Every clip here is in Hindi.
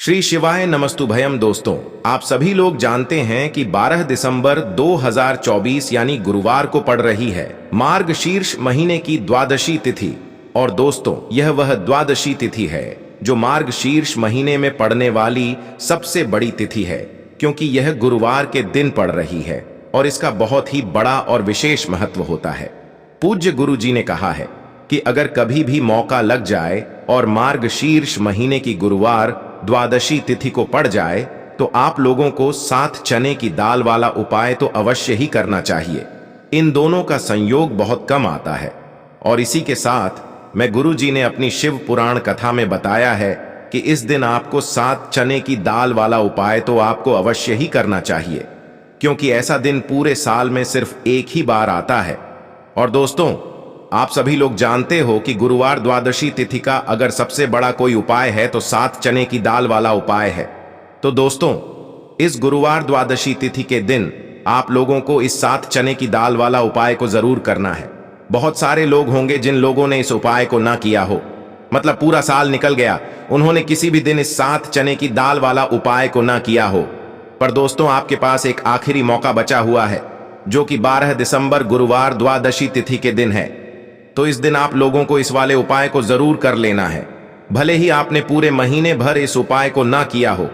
श्री शिवाय नमस्तुभयम। दोस्तों, आप सभी लोग जानते हैं कि 12 दिसंबर 2024 यानी गुरुवार को पड़ रही है मार्गशीर्ष महीने की द्वादशी तिथि। और दोस्तों, यह वह द्वादशी तिथि है जो मार्गशीर्ष महीने में पड़ने वाली सबसे बड़ी तिथि है, क्योंकि यह गुरुवार के दिन पड़ रही है और इसका बहुत ही बड़ा और विशेष महत्व होता है। पूज्य गुरु जी ने कहा है कि अगर कभी भी मौका लग जाए और मार्गशीर्ष महीने की गुरुवार द्वादशी तिथि को पड़ जाए तो आप लोगों को 7 चने की दाल वाला उपाय तो अवश्य ही करना चाहिए। इन दोनों का संयोग बहुत कम आता है। और इसी के साथ मैं गुरु जी ने अपनी शिव पुराण कथा में बताया है कि इस दिन आपको 7 चने की दाल वाला उपाय तो आपको अवश्य ही करना चाहिए, क्योंकि ऐसा दिन पूरे साल में सिर्फ एक ही बार आता है। और दोस्तों, आप सभी लोग जानते हो कि गुरुवार द्वादशी तिथि का अगर सबसे बड़ा कोई उपाय है तो 7 चने की दाल वाला उपाय है। तो दोस्तों, इस गुरुवार द्वादशी तिथि के दिन आप लोगों को इस 7 चने की दाल वाला उपाय को जरूर करना है। बहुत सारे लोग होंगे जिन लोगों ने इस उपाय को ना किया हो, मतलब पूरा साल निकल गया, उन्होंने किसी भी दिन इस 7 चने की दाल वाला उपाय को ना किया हो। पर दोस्तों, आपके पास एक आखिरी मौका बचा हुआ है, जो कि 12 दिसंबर गुरुवार द्वादशी तिथि के दिन है। तो इस दिन आप लोगों को इस वाले उपाय को जरूर कर लेना है। भले ही आपने पूरे महीने भर इस उपाय को ना किया हो,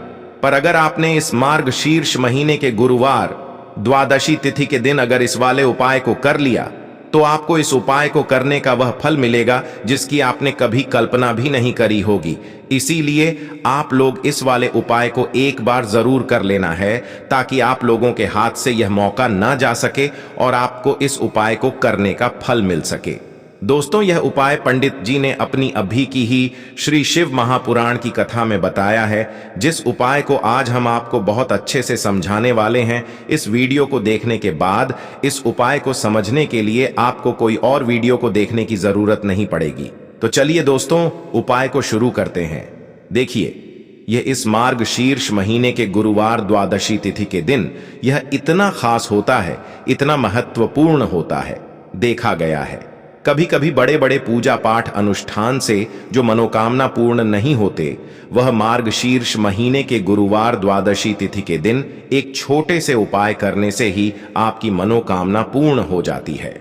पर अगर आपने इस मार्गशीर्ष महीने के गुरुवार द्वादशी तिथि के दिन अगर इस वाले उपाय को कर लिया तो आपको इस उपाय को करने का वह फल मिलेगा जिसकी आपने कभी कल्पना भी नहीं करी होगी। इसीलिए आप लोग इस वाले उपाय को एक बार जरूर कर लेना है, ताकि आप लोगों के हाथ से यह मौका ना जा सके और आपको इस उपाय को करने का फल मिल सके। दोस्तों, यह उपाय पंडित जी ने अपनी अभी की ही श्री शिव महापुराण की कथा में बताया है, जिस उपाय को आज हम आपको बहुत अच्छे से समझाने वाले हैं। इस वीडियो को देखने के बाद इस उपाय को समझने के लिए आपको कोई और वीडियो को देखने की जरूरत नहीं पड़ेगी। तो चलिए दोस्तों, उपाय को शुरू करते हैं। देखिए, यह इस मार्गशीर्ष महीने के गुरुवार द्वादशी तिथि के दिन यह इतना खास होता है, इतना महत्वपूर्ण होता है। देखा गया है कभी कभी बड़े बड़े पूजा पाठ अनुष्ठान से जो मनोकामना पूर्ण नहीं होते, वह मार्गशीर्ष महीने के गुरुवार द्वादशी तिथि के दिन एक छोटे से उपाय करने से ही आपकी मनोकामना पूर्ण हो जाती है।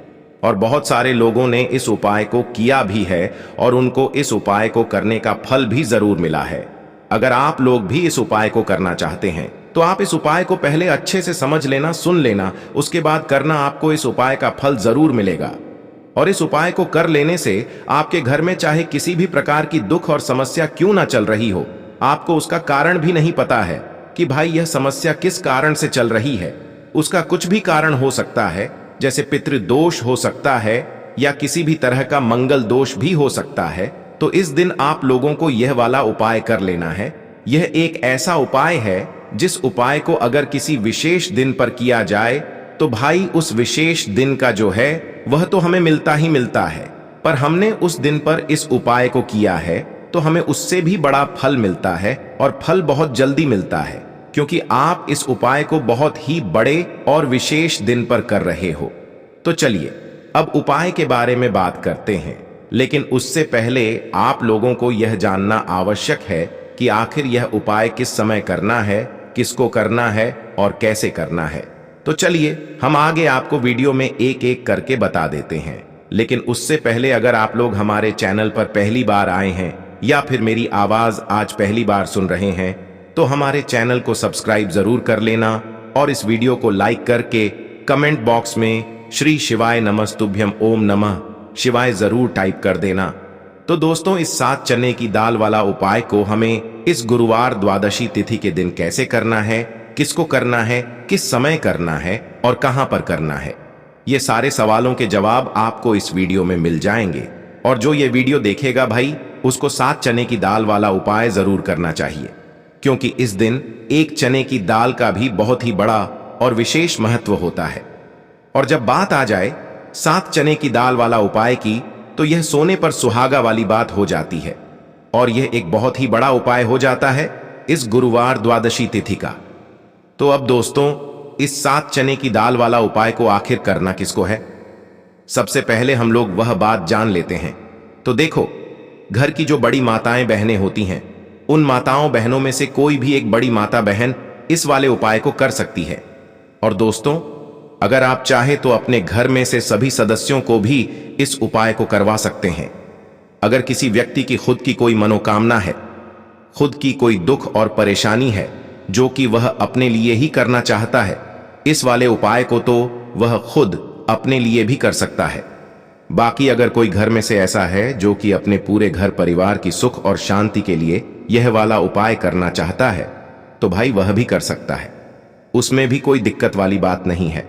और बहुत सारे लोगों ने इस उपाय को किया भी है और उनको इस उपाय को करने का फल भी जरूर मिला है। अगर आप लोग भी इस उपाय को करना चाहते हैं तो आप इस उपाय को पहले अच्छे से समझ लेना, सुन लेना, उसके बाद करना। आपको इस उपाय का फल जरूर मिलेगा। और इस उपाय को कर लेने से आपके घर में चाहे किसी भी प्रकार की दुख और समस्या क्यों ना चल रही हो, आपको उसका कारण भी नहीं पता है कि भाई यह समस्या किस कारण से चल रही है। उसका कुछ भी कारण हो सकता है, जैसे पितृदोष हो सकता है या किसी भी तरह का मंगल दोष भी हो सकता है। तो इस दिन आप लोगों को यह वाला उपाय कर लेना है। यह एक ऐसा उपाय है जिस उपाय को अगर किसी विशेष दिन पर किया जाए तो भाई उस विशेष दिन का जो है वह तो हमें मिलता ही मिलता है, पर हमने उस दिन पर इस उपाय को किया है तो हमें उससे भी बड़ा फल मिलता है, और फल बहुत जल्दी मिलता है, क्योंकि आप इस उपाय को बहुत ही बड़े और विशेष दिन पर कर रहे हो। तो चलिए अब उपाय के बारे में बात करते हैं, लेकिन उससे पहले आप लोगों को यह जानना आवश्यक है कि आखिर यह उपाय किस समय करना है, किसको करना है और कैसे करना है। तो चलिए हम आगे आपको वीडियो में एक एक करके बता देते हैं। लेकिन उससे पहले अगर आप लोग हमारे चैनल पर पहली बार आए हैं या फिर मेरी आवाज आज पहली बार सुन रहे हैं, तो हमारे चैनल को सब्सक्राइब जरूर कर लेना और इस वीडियो को लाइक करके कमेंट बॉक्स में श्री शिवाय नमस्तुभ्यम ओम नमः शिवाय जरूर टाइप कर देना। तो दोस्तों, इस 7 चने की दाल वाला उपाय को हमें इस गुरुवार द्वादशी तिथि के दिन कैसे करना है, किसको करना है, किस समय करना है और कहां पर करना है, ये सारे सवालों के जवाब आपको इस वीडियो में मिल जाएंगे। और जो ये वीडियो देखेगा भाई, उसको 7 चने की दाल वाला उपाय जरूर करना चाहिए, क्योंकि इस दिन एक चने की दाल का भी बहुत ही बड़ा और विशेष महत्व होता है। और जब बात आ जाए 7 चने की दाल वाला उपाय की, तो यह सोने पर सुहागा वाली बात हो जाती है, और यह एक बहुत ही बड़ा उपाय हो जाता है इस गुरुवार द्वादशी तिथि का। तो अब दोस्तों, इस 7 चने की दाल वाला उपाय को आखिर करना किसको है, सबसे पहले हम लोग वह बात जान लेते हैं। तो देखो, घर की जो बड़ी माताएं बहनें होती हैं, उन माताओं बहनों में से कोई भी एक बड़ी माता बहन इस वाले उपाय को कर सकती है। और दोस्तों, अगर आप चाहे तो अपने घर में से सभी सदस्यों को भी इस उपाय को करवा सकते हैं। अगर किसी व्यक्ति की खुद की कोई मनोकामना है, खुद की कोई दुख और परेशानी है जो कि वह अपने लिए ही करना चाहता है, इस वाले उपाय को तो वह खुद अपने लिए भी कर सकता है। बाकी अगर कोई घर में से ऐसा है जो कि अपने पूरे घर परिवार की सुख और शांति के लिए यह वाला उपाय करना चाहता है, तो भाई वह भी कर सकता है। उसमें भी कोई दिक्कत वाली बात नहीं है।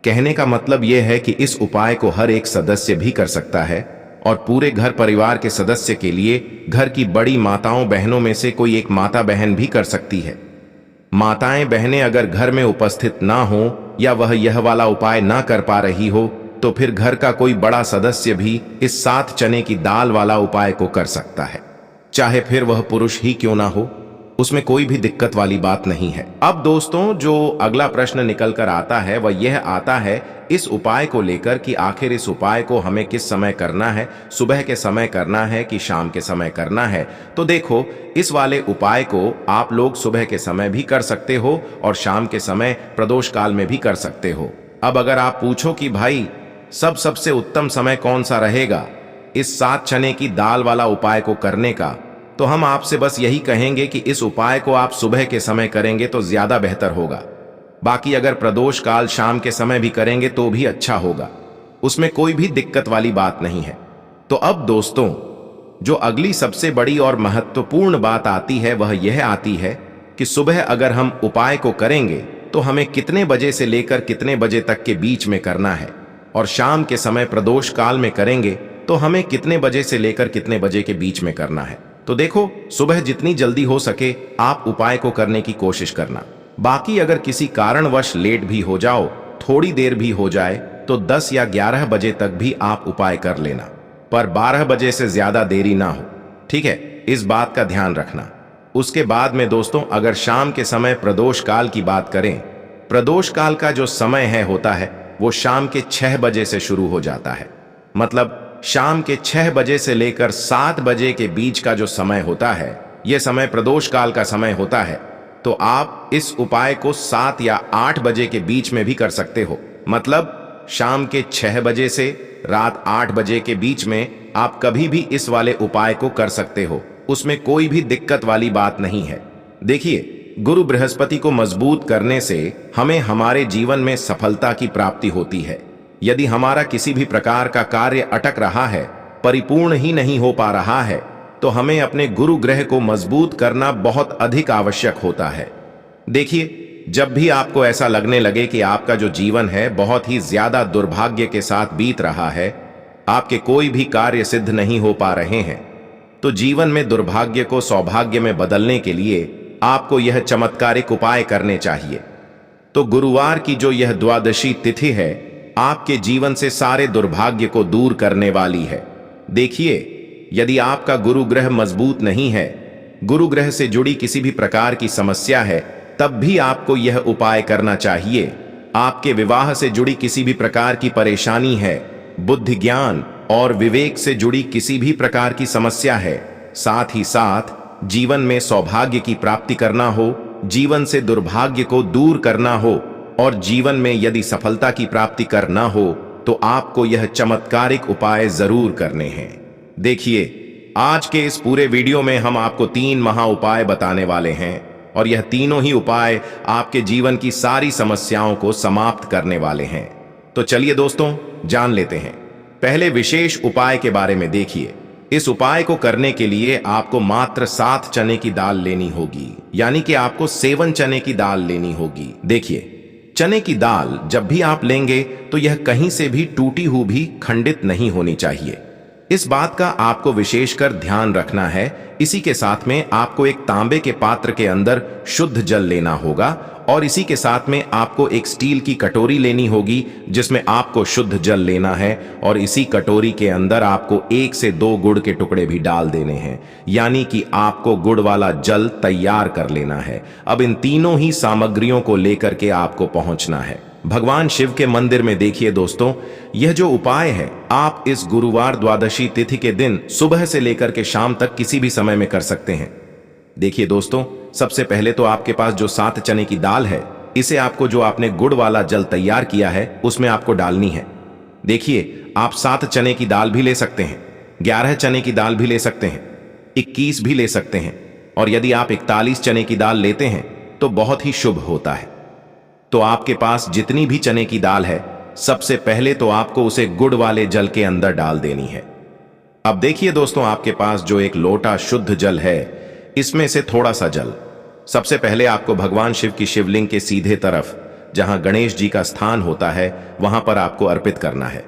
कहने का मतलब यह है कि इस उपाय को हर एक सदस्य भी कर सकता है और पूरे घर परिवार के सदस्य के लिए घर की बड़ी माताओं बहनों में से कोई एक माता बहन भी कर सकती है। माताएं बहनें अगर घर में उपस्थित ना हो या वह यह वाला उपाय ना कर पा रही हो, तो फिर घर का कोई बड़ा सदस्य भी इस 7 चने की दाल वाला उपाय को कर सकता है, चाहे फिर वह पुरुष ही क्यों ना हो। उसमें कोई भी दिक्कत वाली बात नहीं है। अब दोस्तों, जो अगला प्रश्न निकल कर आता है वह यह आता है इस उपाय को लेकर कि आखिर इस उपाय को हमें किस समय करना है, सुबह के समय करना है कि शाम के समय करना है। तो देखो, इस वाले उपाय को आप लोग सुबह के समय भी कर सकते हो और शाम के समय प्रदोष काल में भी कर सकते हो। अब अगर आप पूछो कि भाई सबसे उत्तम समय कौन सा रहेगा इस 7 चने की दाल वाला उपाय को करने का, तो हम आपसे बस यही कहेंगे कि इस उपाय को आप सुबह के समय करेंगे तो ज्यादा बेहतर होगा। बाकी अगर प्रदोष काल शाम के समय भी करेंगे तो भी अच्छा होगा, उसमें कोई भी दिक्कत वाली बात नहीं है। तो अब दोस्तों, जो अगली सबसे बड़ी और महत्वपूर्ण बात आती है वह यह आती है कि सुबह अगर हम उपाय को करेंगे तो हमें कितने बजे से लेकर कितने बजे तक के बीच में करना है, और शाम के समय प्रदोष काल में करेंगे तो हमें कितने बजे से लेकर कितने बजे के बीच में करना है। तो देखो, सुबह जितनी जल्दी हो सके आप उपाय को करने की कोशिश करना। बाकी अगर किसी कारणवश लेट भी हो जाओ, थोड़ी देर भी हो जाए, तो 10 या 11 बजे तक भी आप उपाय कर लेना, पर 12 बजे से ज्यादा देरी ना हो, ठीक है? इस बात का ध्यान रखना। उसके बाद में दोस्तों, अगर शाम के समय प्रदोष काल की बात करें, प्रदोष काल का जो समय होता है वो शाम के 6 बजे से शुरू हो जाता है। मतलब शाम के 6 बजे से लेकर 7 बजे के बीच का जो समय होता है, यह समय प्रदोष काल का समय होता है। तो आप इस उपाय को 7 या 8 बजे के बीच में भी कर सकते हो। मतलब शाम के 6 बजे से रात 8 बजे के बीच में आप कभी भी इस वाले उपाय को कर सकते हो, उसमें कोई भी दिक्कत वाली बात नहीं है। देखिए, गुरु बृहस्पति को मजबूत करने से हमें हमारे जीवन में सफलता की प्राप्ति होती है। यदि हमारा किसी भी प्रकार का कार्य अटक रहा है, परिपूर्ण ही नहीं हो पा रहा है, तो हमें अपने गुरु ग्रह को मजबूत करना बहुत अधिक आवश्यक होता है। देखिए, जब भी आपको ऐसा लगने लगे कि आपका जो जीवन है बहुत ही ज्यादा दुर्भाग्य के साथ बीत रहा है, आपके कोई भी कार्य सिद्ध नहीं हो पा रहे हैं, तो जीवन में दुर्भाग्य को सौभाग्य में बदलने के लिए आपको यह चमत्कारिक उपाय करने चाहिए। तो गुरुवार की जो यह द्वादशी तिथि है आपके जीवन से सारे दुर्भाग्य को दूर करने वाली है। देखिए, यदि आपका गुरु ग्रह मजबूत नहीं है, गुरु ग्रह से जुड़ी किसी भी प्रकार की समस्या है, तब भी आपको यह उपाय करना चाहिए। आपके विवाह से जुड़ी किसी भी प्रकार की परेशानी है, बुद्धि ज्ञान और विवेक से जुड़ी किसी भी प्रकार की समस्या है, साथ ही साथ जीवन में सौभाग्य की प्राप्ति करना हो, जीवन से दुर्भाग्य को दूर करना हो और जीवन में यदि सफलता की प्राप्ति करना हो, तो आपको यह चमत्कारिक उपाय जरूर करने हैं। देखिए, आज के इस पूरे वीडियो में हम आपको 3 महा उपाय बताने वाले हैं और यह तीनों ही उपाय आपके जीवन की सारी समस्याओं को समाप्त करने वाले हैं। तो चलिए दोस्तों, जान लेते हैं। पहले विशेष उपाय के बारे में देखिए। इस उपाय को करने के लिए आपको मात्र 7 चने की दाल लेनी होगी, यानी कि आपको 7 चने की दाल लेनी होगी। देखिए, चने की दाल जब भी आप लेंगे तो यह कहीं से भी टूटी हुई भी खंडित नहीं होनी चाहिए। इस बात का आपको विशेषकर ध्यान रखना है। इसी के साथ में आपको एक तांबे के पात्र के अंदर शुद्ध जल लेना होगा और इसी के साथ में आपको एक स्टील की कटोरी लेनी होगी जिसमें आपको शुद्ध जल लेना है और इसी कटोरी के अंदर आपको 1 से 2 गुड़ के टुकड़े भी डाल देने हैं, यानी कि आपको गुड़ वाला जल तैयार कर लेना है। अब इन तीनों ही सामग्रियों को लेकर के आपको पहुंचना है भगवान शिव के मंदिर में। देखिए दोस्तों, यह जो उपाय है आप इस गुरुवार द्वादशी तिथि के दिन सुबह से लेकर के शाम तक किसी भी समय में कर सकते हैं। देखिए दोस्तों, सबसे पहले तो आपके पास जो 7 चने की दाल है, इसे आपको जो आपने गुड़ वाला जल तैयार किया है उसमें आपको डालनी है। देखिए, आप 7 चने की दाल भी ले सकते हैं, 11 चने की दाल भी ले सकते हैं, 21 भी ले सकते हैं, और यदि आप 41 चने की दाल लेते हैं तो बहुत ही शुभ होता है। तो आपके पास जितनी भी चने की दाल है, सबसे पहले तो आपको उसे गुड़ वाले जल के अंदर डाल देनी है। अब देखिए दोस्तों, आपके पास जो एक लोटा शुद्ध जल है, इसमें से थोड़ा सा जल सबसे पहले आपको भगवान शिव की शिवलिंग के सीधे तरफ, जहां गणेश जी का स्थान होता है, वहां पर आपको अर्पित करना है।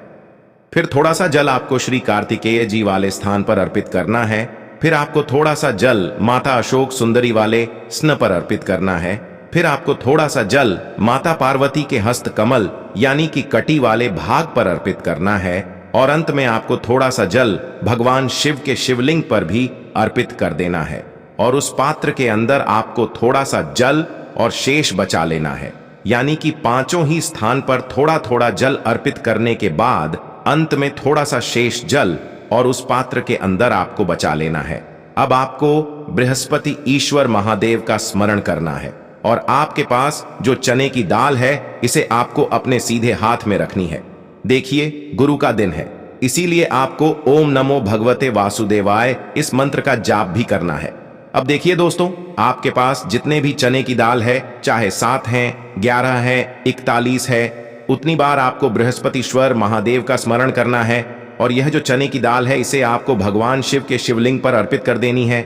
फिर थोड़ा सा जल आपको श्री कार्तिकेय जी वाले स्थान पर अर्पित करना है। फिर आपको थोड़ा सा जल माता अशोक सुंदरी वाले स्न पर अर्पित करना है। फिर आपको थोड़ा सा जल माता पार्वती के हस्त कमल यानी कि कटी वाले भाग पर अर्पित करना है। और अंत में आपको थोड़ा सा जल भगवान शिव के शिवलिंग पर भी अर्पित कर देना है। और उस पात्र के अंदर आपको थोड़ा सा जल और शेष बचा लेना है, यानी कि 5 ही स्थान पर थोड़ा थोड़ा जल अर्पित करने के बाद अंत में थोड़ा सा शेष जल और उस पात्र के अंदर आपको बचा लेना है। अब आपको बृहस्पति ईश्वर महादेव का स्मरण करना है, और आपके पास जो चने की दाल है, इसे आपको अपने सीधे हाथ में रखनी है। देखिए, गुरु का दिन है, इसीलिए आपको ओम नमो भगवते वासुदेवाय इस मंत्र का जाप भी करना है। अब देखिए दोस्तों, आपके पास जितने भी चने की दाल है, चाहे 7 हैं, 11 है, 41 है, उतनी बार आपको बृहस्पतिश्वर महादेव का स्मरण करना है। और यह जो चने की दाल है, इसे आपको भगवान शिव के शिवलिंग पर अर्पित कर देनी है।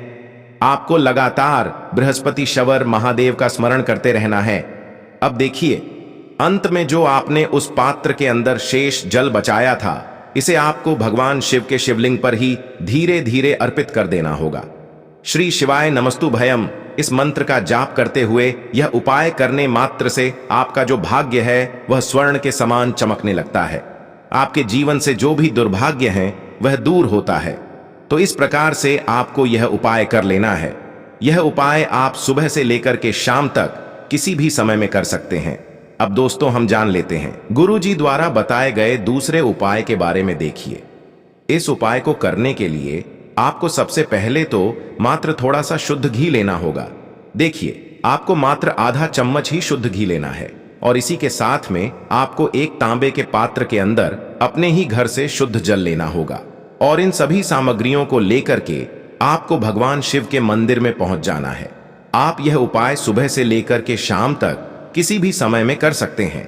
आपको लगातार बृहस्पति शवर महादेव का स्मरण करते रहना है। अब देखिए, अंत में जो आपने उस पात्र के अंदर शेष जल बचाया था, इसे आपको भगवान शिव के शिवलिंग पर ही धीरे धीरे अर्पित कर देना होगा। श्री शिवाय नमस्तु भयम इस मंत्र का जाप करते हुए यह उपाय करने मात्र से आपका जो भाग्य है वह स्वर्ण के समान चमकने लगता है। आपके जीवन से जो भी दुर्भाग्य है वह दूर होता है। तो इस प्रकार से आपको यह उपाय कर लेना है। यह उपाय आप सुबह से लेकर के शाम तक किसी भी समय में कर सकते हैं। अब दोस्तों, हम जान लेते हैं गुरु जी द्वारा बताए गए दूसरे उपाय के बारे में। देखिए, इस उपाय को करने के लिए आपको सबसे पहले तो मात्र थोड़ा सा शुद्ध घी लेना होगा। देखिए, आपको मात्र आधा चम्मच ही शुद्ध घी लेना है, और इसी के साथ में आपको एक तांबे के पात्र के अंदर अपने ही घर से शुद्ध जल लेना होगा। और इन सभी सामग्रियों को लेकर के आपको भगवान शिव के मंदिर में पहुंच जाना है। आप यह उपाय सुबह से लेकर के शाम तक किसी भी समय में कर सकते हैं।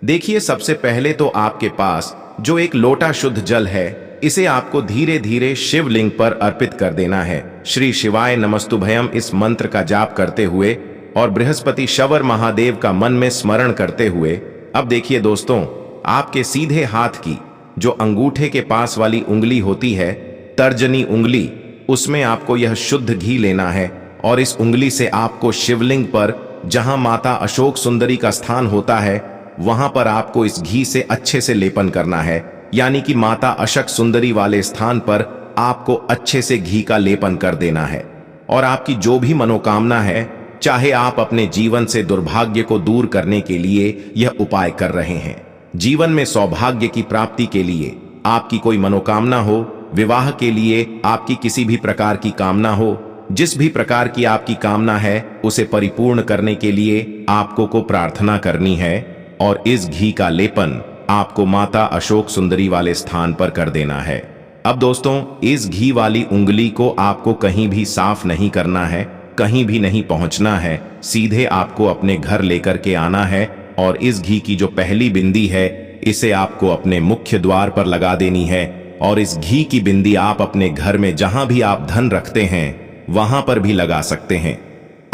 देखिए, सबसे पहले तो आपके पास जो एक लोटा शुद्ध जल है, इसे आपको धीरे धीरे शिवलिंग पर अर्पित कर देना है। श्री शिवाय नमस्तुभयम इस मंत्र का जाप करते हुए और बृहस्पति शवर महादेव का मन में स्मरण करते हुए। अब देखिए दोस्तों, आपके सीधे हाथ की जो अंगूठे के पास वाली उंगली होती है, तर्जनी उंगली, उसमें आपको यह शुद्ध घी लेना है। और इस उंगली से आपको शिवलिंग पर, जहां माता अशोक सुंदरी का स्थान होता है, वहां पर आपको इस घी से अच्छे से लेपन करना है। यानी कि माता अशोक सुंदरी वाले स्थान पर आपको अच्छे से घी का लेपन कर देना है। और आपकी जो भी मनोकामना है, चाहे आप अपने जीवन से दुर्भाग्य को दूर करने के लिए यह उपाय कर रहे हैं, जीवन में सौभाग्य की प्राप्ति के लिए आपकी कोई मनोकामना हो, विवाह के लिए आपकी किसी भी प्रकार की कामना हो, जिस भी प्रकार की आपकी कामना है उसे परिपूर्ण करने के लिए आपको को प्रार्थना करनी है। और इस घी का लेपन आपको माता अशोक सुंदरी वाले स्थान पर कर देना है। अब दोस्तों, इस घी वाली उंगली को आपको कहीं भी साफ नहीं करना है, कहीं भी नहीं पहुंचना है, सीधे आपको अपने घर लेकर के आना है। और इस घी की जो पहली बिंदी है, इसे आपको अपने मुख्य द्वार पर लगा देनी है। और इस घी की बिंदी आप अपने घर में जहां भी आप धन रखते हैं वहां पर भी लगा सकते हैं।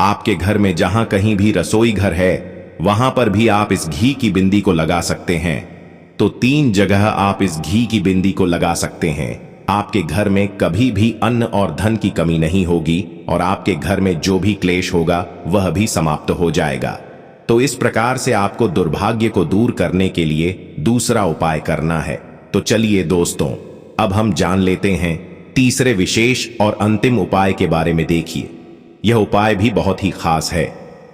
आपके घर में जहां कहीं भी रसोई घर है, वहां पर भी आप इस घी की बिंदी को लगा सकते हैं। तो 3 जगह आप इस घी की बिंदी को लगा सकते हैं। आपके घर में कभी भी अन्न और धन की कमी नहीं होगी, और आपके घर में जो भी क्लेश होगा वह भी समाप्त हो जाएगा। तो इस प्रकार से आपको दुर्भाग्य को दूर करने के लिए दूसरा उपाय करना है। तो चलिए दोस्तों, अब हम जान लेते हैं तीसरे विशेष और अंतिम उपाय के बारे में। देखिए, यह उपाय भी बहुत ही खास है,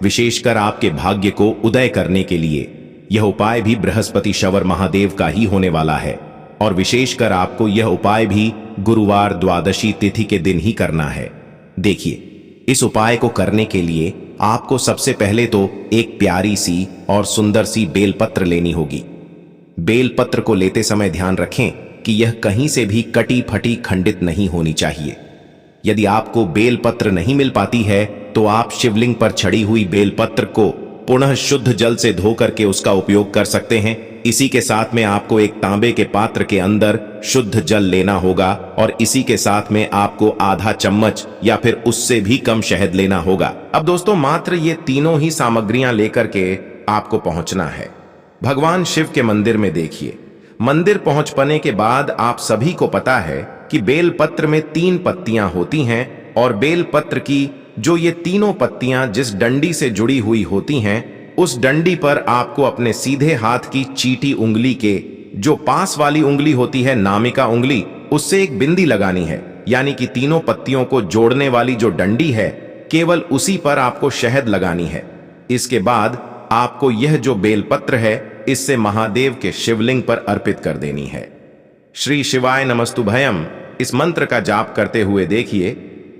विशेषकर आपके भाग्य को उदय करने के लिए। यह उपाय भी बृहस्पति शवर महादेव का ही होने वाला है, और विशेषकर आपको यह उपाय भी गुरुवार द्वादशी तिथि के दिन ही करना है। देखिए, इस उपाय को करने के लिए आपको सबसे पहले तो एक प्यारी सी और सुंदर सी बेलपत्र लेनी होगी। बेलपत्र को लेते समय ध्यान रखें कि यह कहीं से भी कटी फटी खंडित नहीं होनी चाहिए। यदि आपको बेलपत्र नहीं मिल पाती है तो आप शिवलिंग पर चढ़ी हुई बेलपत्र को पुनः शुद्ध जल से धो करके उसका उपयोग कर सकते हैं। इसी के साथ में आपको एक तांबे के पात्र के अंदर शुद्ध जल लेना होगा और इसी के साथ में आपको आधा चम्मच या फिर उससे भी कम शहद लेना होगा। अब दोस्तों मात्र ये तीनों ही सामग्रियां लेकर के आपको पहुंचना है भगवान शिव के मंदिर में। देखिए, मंदिर पहुंच पाने के बाद आप सभी को पता है कि बेलपत्र में 3 पत्तियां होती हैं और बेलपत्र की जो ये तीनों पत्तियां जिस डंडी से जुड़ी हुई होती हैं उस डंडी पर आपको अपने सीधे हाथ की चीटी उंगली के जो पास वाली उंगली होती है, नामिका उंगली, उससे एक बिंदी लगानी है। यानी कि तीनों पत्तियों को जोड़ने वाली जो डंडी है केवल उसी पर आपको शहद लगानी है। इसके बाद आपको यह जो बेलपत्र है इससे महादेव के शिवलिंग पर अर्पित कर देनी है। श्री शिवाय नमस्तुभयम इस मंत्र का जाप करते हुए देखिए,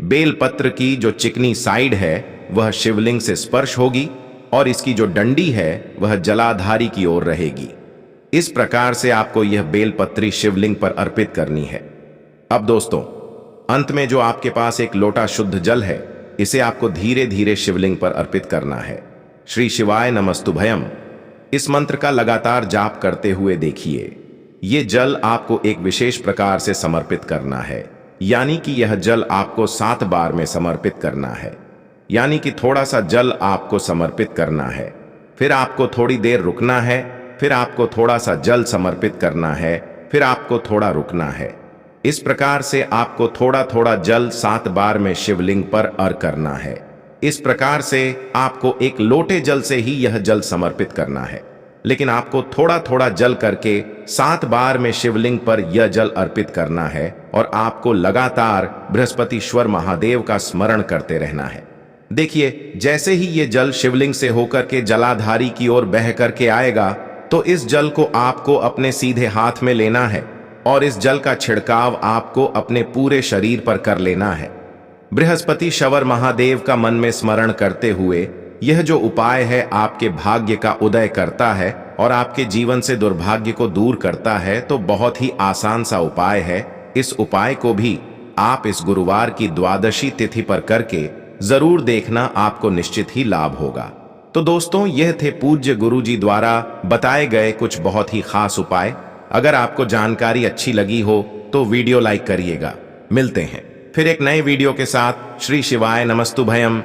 बेलपत्र की जो चिकनी साइड है वह शिवलिंग से स्पर्श होगी और इसकी जो डंडी है वह जलाधारी की ओर रहेगी। इस प्रकार से आपको यह बेलपत्री शिवलिंग पर अर्पित करनी है। अब दोस्तों, अंत में जो आपके पास एक लोटा शुद्ध जल है इसे आपको धीरे धीरे शिवलिंग पर अर्पित करना है। श्री शिवाय नमस्तुभयम इस मंत्र का लगातार जाप करते हुए देखिए, ये जल आपको एक विशेष प्रकार से समर्पित करना है। यानी कि यह जल आपको 7 बार में समर्पित करना है। यानी कि थोड़ा सा जल आपको समर्पित करना है, फिर आपको थोड़ी देर रुकना है, फिर आपको थोड़ा सा जल समर्पित करना है, फिर आपको थोड़ा रुकना है। इस प्रकार से आपको थोड़ा थोड़ा जल 7 बार में शिवलिंग पर अर्घ करना है। इस प्रकार से आपको एक लोटे जल से ही यह जल समर्पित करना है, लेकिन आपको थोड़ा थोड़ा जल करके 7 बार में शिवलिंग पर यह जल अर्पित करना है और आपको लगातार बृहस्पतिश्वर महादेव का स्मरण करते रहना है। देखिए, जैसे ही ये जल शिवलिंग से होकर के जलाधारी की ओर बह करके आएगा तो इस जल को आपको अपने सीधे हाथ में लेना है और इस जल का छिड़काव आपको अपने पूरे शरीर पर कर लेना है। बृहस्पति शवर महादेव का मन में स्मरण करते हुए यह जो उपाय है आपके भाग्य का उदय करता है और आपके जीवन से दुर्भाग्य को दूर करता है। तो बहुत ही आसान सा उपाय है। इस उपाय को भी आप इस गुरुवार की द्वादशी तिथि पर करके जरूर देखना, आपको निश्चित ही लाभ होगा। तो दोस्तों, यह थे पूज्य गुरुजी द्वारा बताए गए कुछ बहुत ही खास उपाय। अगर आपको जानकारी अच्छी लगी हो तो वीडियो लाइक करिएगा। मिलते हैं फिर एक नए वीडियो के साथ। श्री शिवाय नमस्तुभयम।